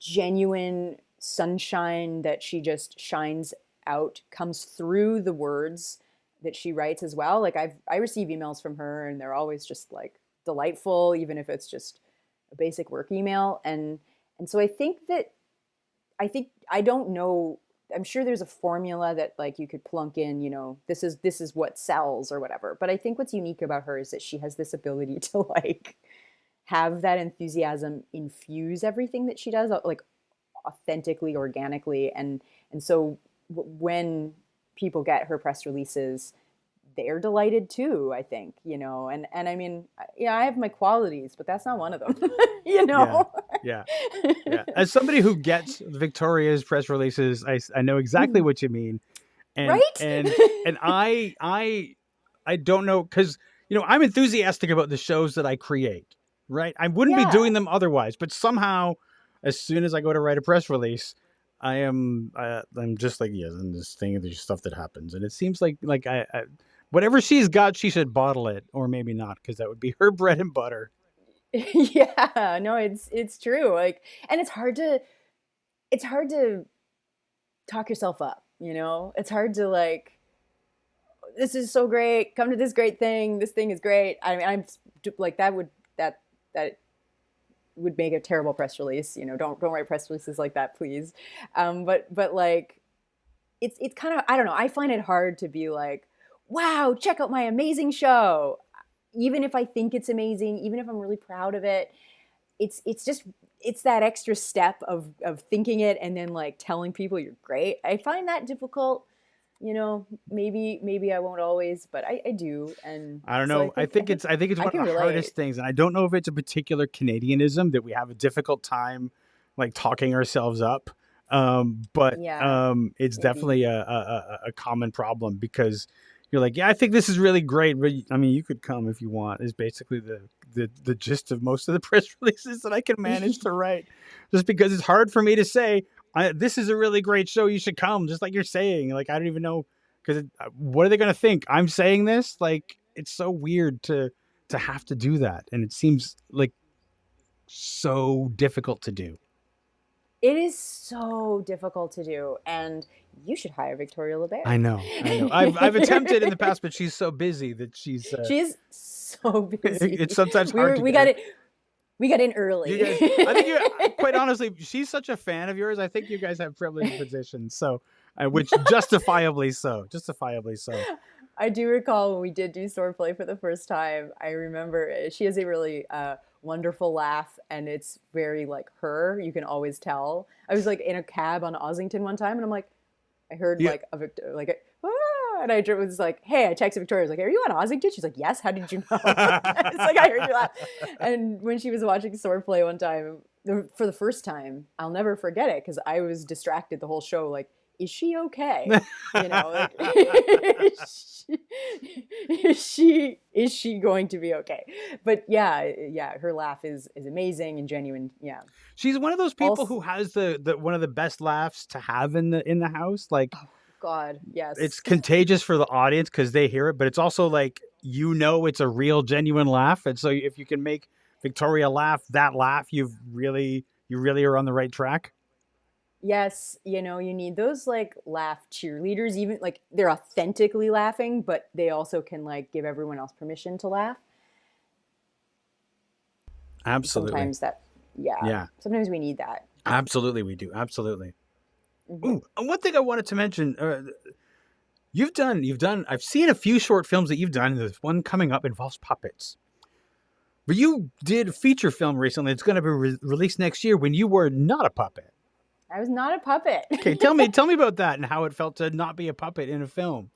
genuine sunshine that she just shines out comes through the words that she writes as well. Like I receive emails from her and they're always just like delightful, even if it's just a basic work email. And so I think I don't know, I'm sure there's a formula that like you could plunk in, you know, this is what sells or whatever. But I think what's unique about her is that she has this ability to like have that enthusiasm infuse everything that she does, like authentically, organically. And so when people get her press releases, they're delighted too, I think, you know, and I mean, yeah, I have my qualities, but that's not one of them, you know? Yeah. As somebody who gets Victoria's press releases, I know exactly what you mean. And, right? And I don't know, because, you know, I'm enthusiastic about the shows that I create, right? I wouldn't be doing them otherwise, but somehow as soon as I go to write a press release, I'm just like, yeah, and this thing, there's stuff that happens. And it seems like I whatever she's got, she should bottle it, or maybe not, because that would be her bread and butter. Yeah, no, it's true. Like, and it's hard to talk yourself up, you know? It's hard to like, this is so great. Come to this great thing. This thing is great. I mean, I'm like, that would make a terrible press release. You know, don't write press releases like that, please. But like, it's kind of, I don't know. I find it hard to be like, wow, check out my amazing show. Even if I think it's amazing, even if I'm really proud of it, it's that extra step of thinking it and then like telling people you're great. I find that difficult. You know, maybe I won't always, but I do. And I don't know. So I think it's one of the hardest things. And I don't know if it's a particular Canadianism that we have a difficult time like talking ourselves up. But it's definitely a common problem, because you're like, yeah, I think this is really great, but I mean, you could come if you want, is basically the gist of most of the press releases that I can manage to write, just because it's hard for me to say, this is a really great show, you should come, just like you're saying. Like, I don't even know, because what are they going to think? I'm saying this? Like, it's so weird to have to do that. And it seems like so difficult to do. It is so difficult to do, and you should hire Victoria LaBerge. I know. I've attempted in the past, but she's so busy that she's so busy. It's sometimes hard. We got in early. You guys, I think quite honestly, she's such a fan of yours. I think you guys have privileged positions, so which justifiably so. I do recall when we did do Swordplay for the first time. I remember she has a really wonderful laugh, and it's very like her. You can always tell. I was like in a cab on Ossington one time, and I'm like, I heard like and I was like, hey, I texted Victoria. I was like, are you on Ossington? She's like, yes. How did you know? It's like, I heard you laugh. And when she was watching Swordplay one time, for the first time, I'll never forget it because I was distracted the whole show. Like, is she okay? You know, like, is she going to be okay? But yeah, her laugh is amazing and genuine. Yeah. She's one of those people Also, who has the one of the best laughs to have in the house. Like, God, it's yes. contagious for the audience because they hear it, but it's also like, it's a real genuine laugh. And so if you can make Victoria laugh, that laugh, you really are on the right track. Yes, you know, you need those like laugh cheerleaders, even like they're authentically laughing, but they also can like give everyone else permission to laugh. Absolutely. Sometimes that, yeah, Yeah, sometimes we need that. absolutely. We do. Absolutely. Hmm. Ooh, and one thing I wanted to mention, I've seen a few short films that you've done. There's one coming up involves puppets. But you did a feature film recently. It's going to be released next year when you were not a puppet. I was not a puppet. Okay, tell me about that and how it felt to not be a puppet in a film.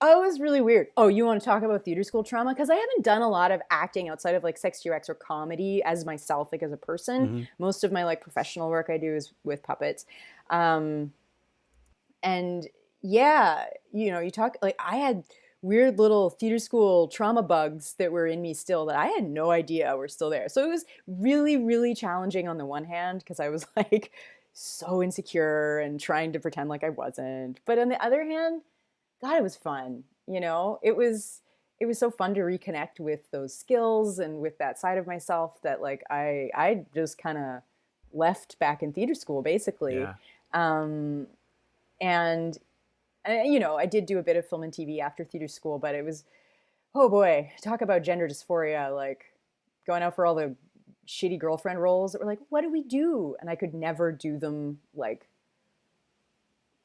Oh, it was really weird. Oh, you want to talk about theater school trauma? Because I haven't done a lot of acting outside of like sex UX or comedy as myself, like as a person. Mm-hmm. Most of my like professional work I do is with puppets. Um, and yeah, you know, you talk like I had weird little theater school trauma bugs that were in me still that I had no idea were still there. So it was really, really challenging on the one hand because I was like so insecure and trying to pretend like I wasn't. But on the other hand, God, it was fun. You know, it was so fun to reconnect with those skills and with that side of myself that like I just kind of left back in theater school basically. Yeah. Um, and you know, I did do a bit of film and TV after theater school, but it was, oh boy, talk about gender dysphoria, like going out for all the shitty girlfriend roles that were like, what do we do? And I could never do them like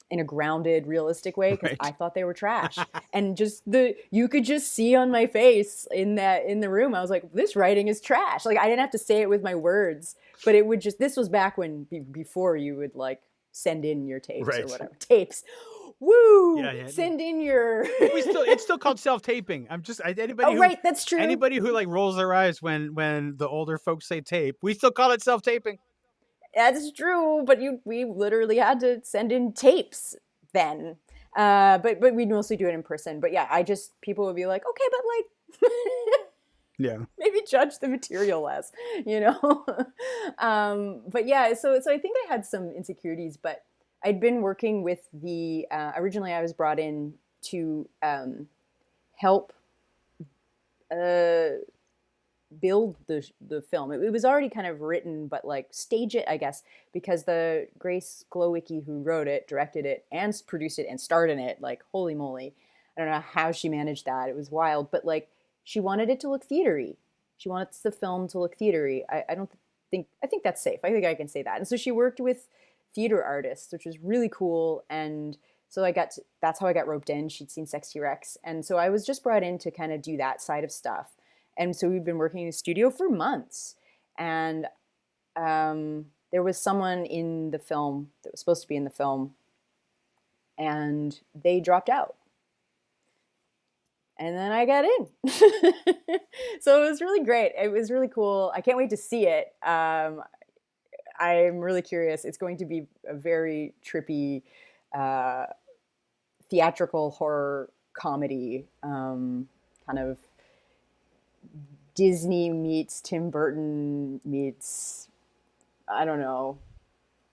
in a grounded, realistic way because I Right. thought they were trash. And just you could just see on my face in the room, I was like, this writing is trash. Like I didn't have to say it with my words, but it would just. This was back when before you would like send in your tapes or Right. whatever tapes. Woo! Yeah, yeah. Send in your. It's still called self-taping. Oh right, that's true. Anybody who like rolls their eyes when the older folks say tape, we still call it self-taping. That's true, but we literally had to send in tapes then. But we'd mostly do it in person. But yeah, I just people would be like, okay, but like Yeah. maybe judge the material less, you know. But yeah, so I think I had some insecurities, but I'd been working with the originally I was brought in to help uh, build the film. It was already kind of written, but like stage it, I guess, because the Grace Glowicki who wrote it, directed it, and produced it and starred in it, like holy moly, I don't know how she managed that. It was wild, but like she wanted it to look theatery. She wants the film to look theatery. I don't think I think that's safe. I think I can say that. And so she worked with theater artists, which was really cool. And so that's how I got roped in. She'd seen Sex T-Rex, and so I was just brought in to kind of do that side of stuff. And so we've been working in the studio for months. And there was someone in the film that was supposed to be in the film, and they dropped out. And then I got in. So it was really great. It was really cool. I can't wait to see it. I'm really curious. It's going to be a very trippy, uh, theatrical horror comedy, kind of Disney meets Tim Burton meets I don't know.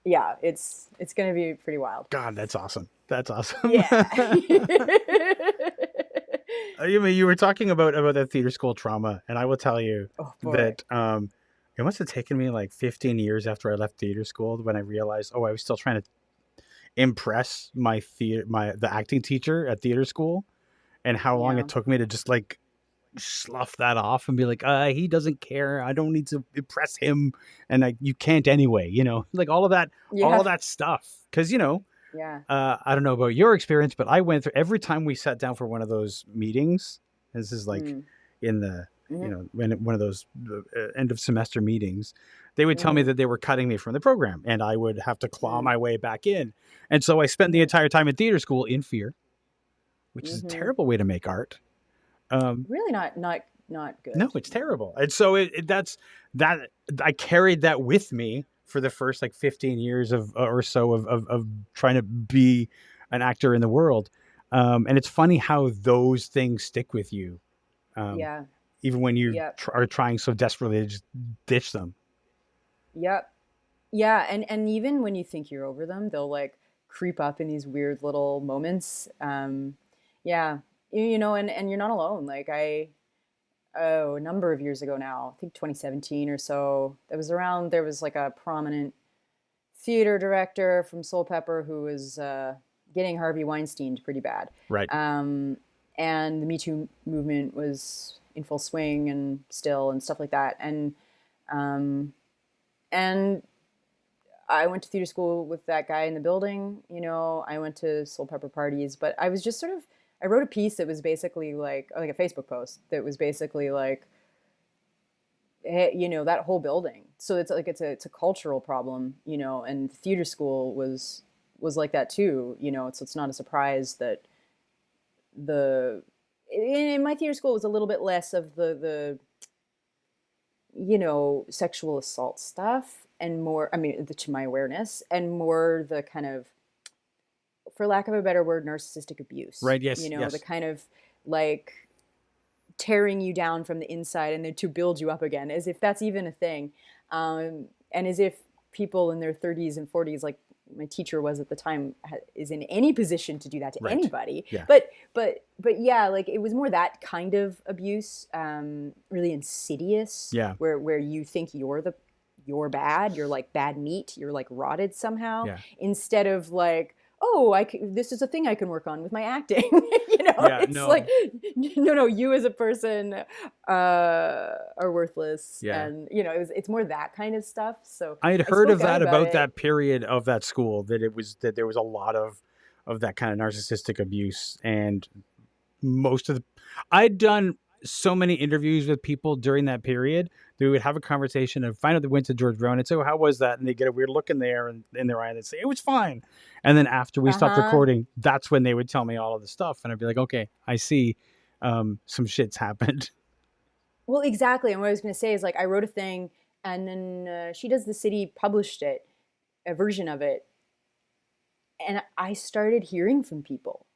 Yeah, it's gonna be pretty wild. God, that's awesome. That's awesome. Yeah. You were talking about that theater school trauma, and I will tell you Oh boy. that it must have taken me like 15 years after I left theater school when I realized, I was still trying to impress the acting teacher at theater school, and how long Yeah. it took me to just like slough that off and be like, he doesn't care. I don't need to impress him, and you can't anyway. Like all Yeah. of that stuff. Because Yeah. I don't know about your experience, but I went through every time we sat down for one of those meetings. This is like Mm. in the Mm-hmm. one of those end of semester meetings. They would tell me Mm-hmm. that they were cutting me from the program, and I would have to claw Mm. my way back in. And so I spent the Mm-hmm. entire time in theater school in fear, which is a Mm-hmm. terrible way to make art. Um, Really not not No, good. it's terrible. And so that's that. I carried that with me for the first like 15 years of or so of trying to be an actor in the world. And it's funny how those things stick with you, um, Yeah. even when you Yep. are trying so desperately to just ditch them. Yep. Yeah, and even when you think you're over them, they'll like creep up in these weird little moments. Yeah, you know, and you're not alone. Like a number of years ago now, I think 2017 or so, that was around. There was like a prominent theater director from Soul Pepper who was getting Harvey Weinsteined pretty bad, Right. um, and the Me Too movement was in full swing and still and stuff like that, um, and I went to theater school with that guy in the building. You know, I went to Soul Pepper parties, but I was just sort of, I wrote a piece that was basically like a Facebook post that was basically like, hey, you know, that whole building. So it's like it's a cultural problem, you know, and theater school was like that too, you know. So it's not a surprise that the in my theater school it was a little bit less of the you know, sexual assault stuff and more, I mean, to my awareness, and more the kind of, for lack of a better word, narcissistic abuse. Right. Yes. You know, the Yes. kind of like tearing you down from the inside and then to build you up again, as if that's even a thing. And as if people in their 30s and 40s, like my teacher was at the time, is in any position to do that to Right. anybody. Yeah. But yeah, like it was more that kind of abuse, really insidious, Yeah. where you think you're bad, you're like bad meat, you're like rotted somehow, Yeah. instead of like, oh, this is a thing I can work on with my acting. You know, Yeah. it's like, No. no, you as a person are worthless, Yeah. and you know, it's more that kind of stuff. So I had I heard of spoke out that about about it. that period of that school, that it was that there was a lot of that kind of narcissistic abuse. And most of the I'd done so many interviews with people during that period that we would have a conversation and find out they went to George Brown and say, well, how was that? And they get a weird look in there and in their eye and they'd say, it was fine. And then after we Uh stopped huh. recording, that's when they would tell me all of the stuff. And I'd be like, okay, I see. Some shit's happened. Well, exactly. And what I was going to say is like I wrote a thing, and then She Does the City published it, a version of it, and I started hearing from people.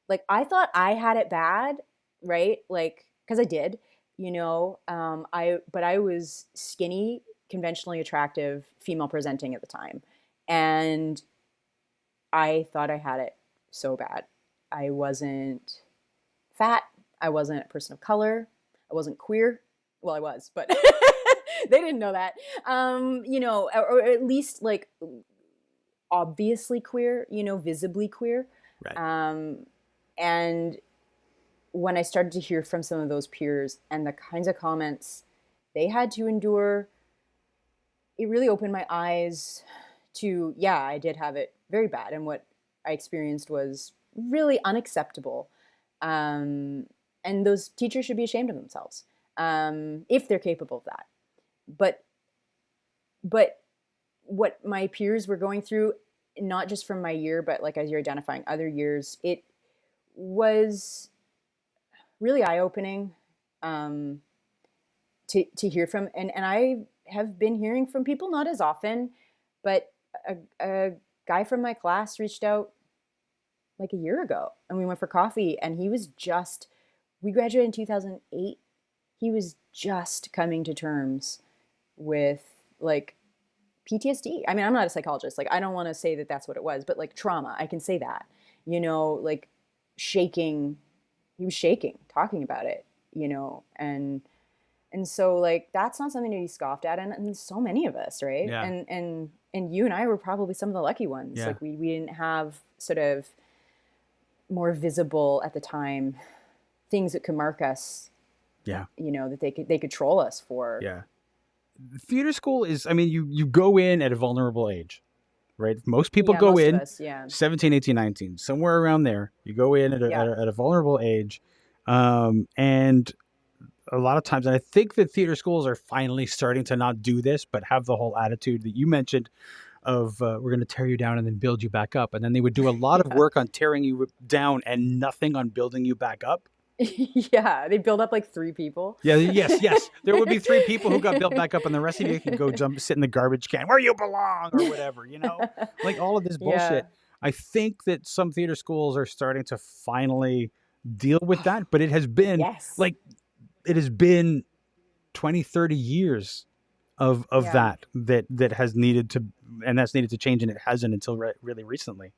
Like I thought I had it bad, right? Like because I did, you know. But I was skinny, conventionally attractive, female presenting at the time, and I thought I had it so bad. I wasn't fat. I wasn't a person of color. I wasn't queer. Well, I was, but they didn't know that. You know, or at least like obviously queer, you know, visibly queer. Right. Um, and when I started to hear from some of those peers and the kinds of comments they had to endure, it really opened my eyes to, yeah, I did have it very bad. And what I experienced was really unacceptable. And those teachers should be ashamed of themselves, if they're capable of that. But but what my peers were going through, not just from my year, but like as you're identifying other years, it was really eye opening, um, to hear from, and I have been hearing from people, not as often, but a guy from my class reached out like a year ago, and we went for coffee, and he was just, we graduated in 2008. He was just coming to terms with like PTSD. I mean, I'm not a psychologist. Like, I don't want to say that that's what it was, but like trauma, I can say that, you know, like shaking. He was shaking, talking about it, you know, and so like that's not something to be scoffed at, and so many of us, right? Yeah. And you and I were probably some of the lucky ones. Yeah. Like we didn't have sort of more visible at the time things that could mark us. Yeah. You know, that they could troll us for. Yeah. Theater school is, I mean, you go in at a vulnerable age, right? Most people Yeah, go most of in us, yeah. 17, 18, 19, somewhere around there. You go in at Yeah. at a vulnerable age. And a lot of times, and I think that theater schools are finally starting to not do this, but have the whole attitude that you mentioned of we're going to tear you down and then build you back up. And then they would do a lot of Yeah. work on tearing you down and nothing on building you back up. Yeah, they build up like 3 people. Yeah, yes, yes. There would be 3 people who got built back up, and the rest of you could go jump, sit in the garbage can where you belong, or whatever. Like all of this Yeah. bullshit. I think that some theater schools are starting to finally deal with that, but it has been Yes. like it has been 20, 30 years of Yeah. that has needed to, and that's needed to change, and it hasn't until really recently.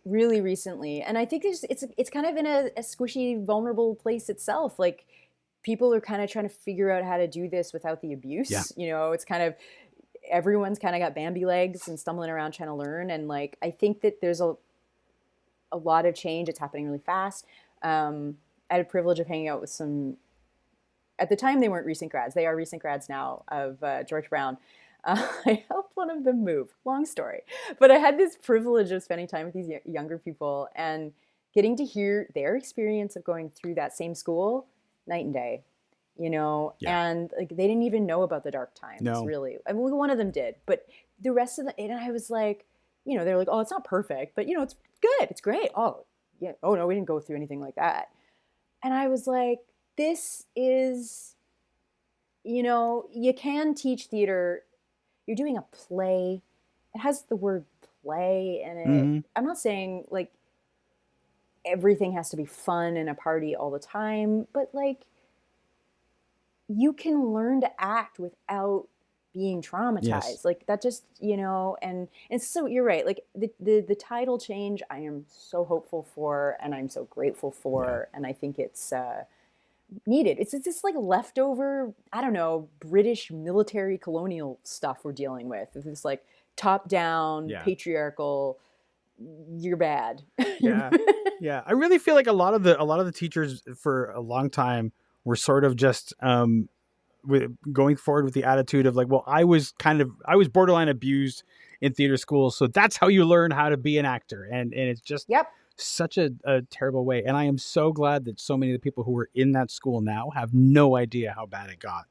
Really recently, and I think it's kind of in a squishy, vulnerable place itself. Like people are kind of trying to figure out how to do this without the Yeah. abuse. It's kind of everyone's kind of got Bambi legs and stumbling around trying to learn. And like I think that there's a lot of change. It's happening really fast. I had a privilege of hanging out with some. At the time, they weren't recent grads. They are recent grads now of George Brown. I helped one of them move. Long story, but I had this privilege of spending time with these younger people and getting to hear their experience of going through that same school, night and day. Yeah. And like they didn't even know about the dark times, No. really. I mean, one of them did, but the rest of the, and I was like, they're like, oh, it's not perfect, but it's good, it's great. Oh, yeah. Oh no, we didn't go through anything like that. And I was like, this is, you can teach theater. You're doing a play. It has the word play in it. Hmm. I'm not saying like everything has to be fun and a party all the time, but like you can learn to act without being Yes. traumatized. Like that just, and so you're right. Like the title change I am so hopeful for and I'm so grateful Yeah. for. And I think it's needed. It's this like leftover, I don't know, British military colonial stuff we're dealing with. This like top down Yeah. patriarchal, you're bad. You're Yeah. Yeah. I really feel like a lot of the teachers for a long time were sort of just going forward with the attitude of like, well, I was borderline abused in theater school, so that's how you learn how to be an actor, and it's just Yep. such a terrible way. And I am so glad that so many of the people who were in that school now have no idea how bad it got.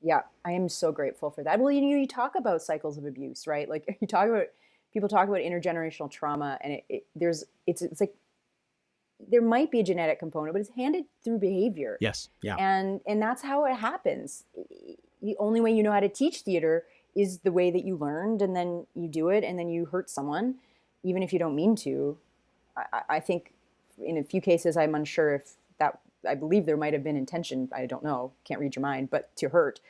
Yeah, I am so grateful for that. Well, you talk about cycles of abuse, right? Like people talk about intergenerational trauma, and it's like there might be a genetic component, but it's handed through behavior, Yes. Yeah. and that's how it happens. The only way you know how to teach theater is the way that you learned, and then you do it, and then you hurt someone, even if you don't mean to. I think in a few cases, I'm unsure if that. I believe there might have been intention. I don't know. Can't read your mind, but to hurt.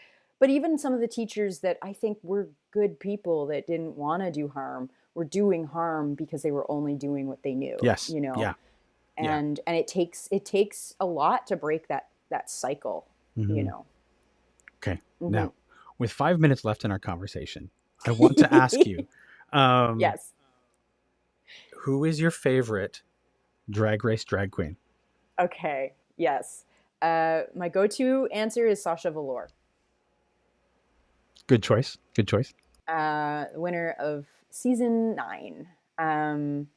But even some of the teachers that I think were good people that didn't want to do harm were doing harm because they were only doing what they knew. Yes. Yeah. Yeah. And it takes a lot to break that cycle. You Hmm. know. Okay. Mm-hmm. Now, with 5 minutes left in our conversation, I want to ask you, um, Yes. who is your favorite drag race drag queen? Okay. Yes. My go-to answer is Sasha Velour, Good choice. Good choice. winner of season 9. Um,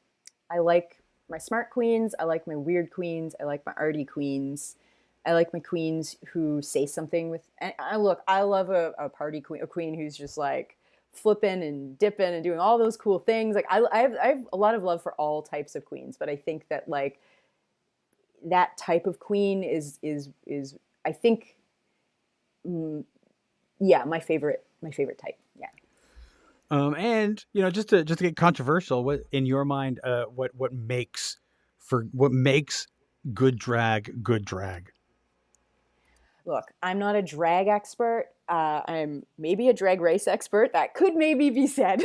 I like my smart queens. I like my weird queens. I like my arty queens. I like my queens who say something with. And I love a party queen, a queen who's just like flipping and dipping and doing all those cool things. Like I have a lot of love for all types of queens, but I think that like that type of queen is I think mm, yeah, my favorite type. Yeah. And just to get controversial, what in your mind, what makes good drag good drag? Look, I'm not a drag expert. I'm maybe a drag race expert. That could maybe be said.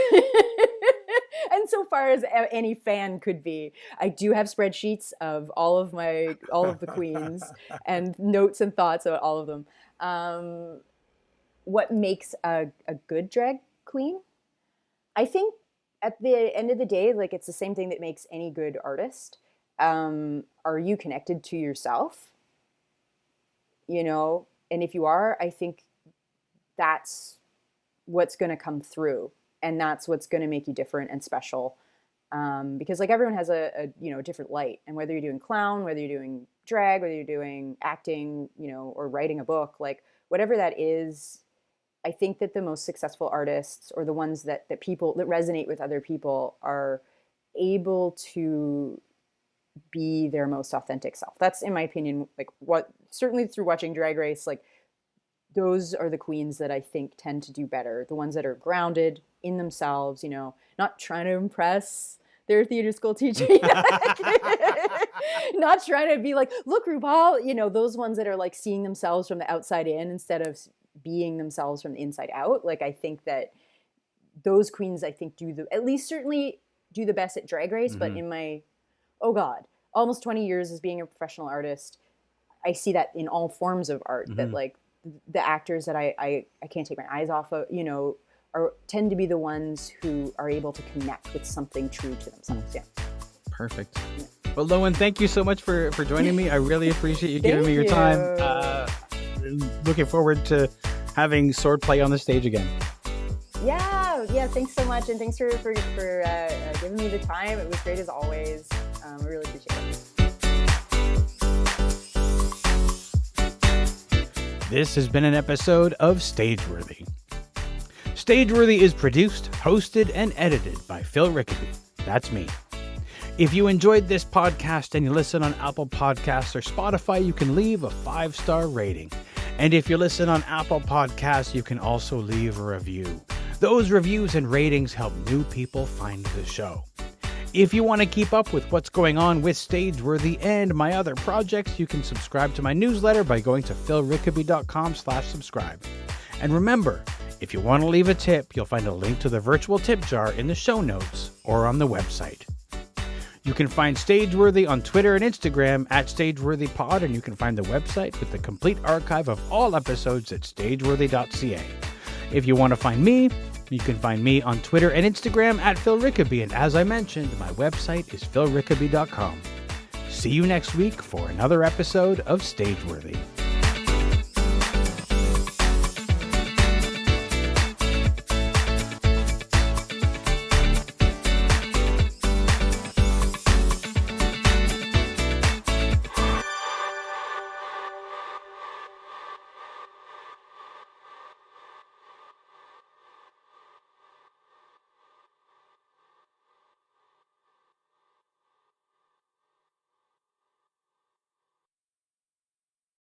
And so far as any fan could be, I do have spreadsheets of all of the queens and notes and thoughts about all of them. Um, what makes a good drag queen? I think at the end of the day, like it's the same thing that makes any good artist. Are you connected to yourself? And if you are, I think that's what's going to come through, and that's what's going to make you different and special. Because like everyone has a different light, and whether you're doing clown, whether you're doing drag, whether you're doing acting, or writing a book, like whatever that is, I think that the most successful artists, or the ones that people that resonate with other people, are able to be their most authentic self. That's, in my opinion, like what, certainly through watching Drag Race, like those are the queens that I think tend to do better. The ones that are grounded in themselves, you know, not trying to impress their theater school teaching, not trying to be like, look, RuPaul, you know, those ones that are like seeing themselves from the outside in instead of being themselves from the inside out. Like, I think that those queens, I think, at least certainly do the best at Drag Race, but in my, oh God, almost 20 years as being a professional artist, I see that in all forms of art, that like the actors that I can't take my eyes off of, you know, tend to be the ones who are able to connect with something true to themselves. Yeah. Perfect. Yeah. Well, Lowen, thank you so much for joining me. I really appreciate you giving me your time. Looking forward to having Swordplay on the stage again. Yeah. Thanks so much, and thanks for giving me the time. It was great as always. I really appreciate it. This has been an episode of Stageworthy. Stageworthy is produced, hosted, and edited by Phil Rickaby. That's me. If you enjoyed this podcast and you listen on Apple Podcasts or Spotify, you can leave a 5-star rating. And if you listen on Apple Podcasts, you can also leave a review. Those reviews and ratings help new people find the show. If you want to keep up with what's going on with Stageworthy and my other projects, you can subscribe to my newsletter by going to philrickaby.com/subscribe. And remember, if you want to leave a tip, you'll find a link to the virtual tip jar in the show notes or on the website. You can find Stageworthy on Twitter and Instagram at StageworthyPod, and you can find the website with the complete archive of all episodes at stageworthy.ca. If you want to find me, you can find me on Twitter and Instagram at Phil Rickaby, and as I mentioned, my website is philrickaby.com. See you next week for another episode of Stageworthy.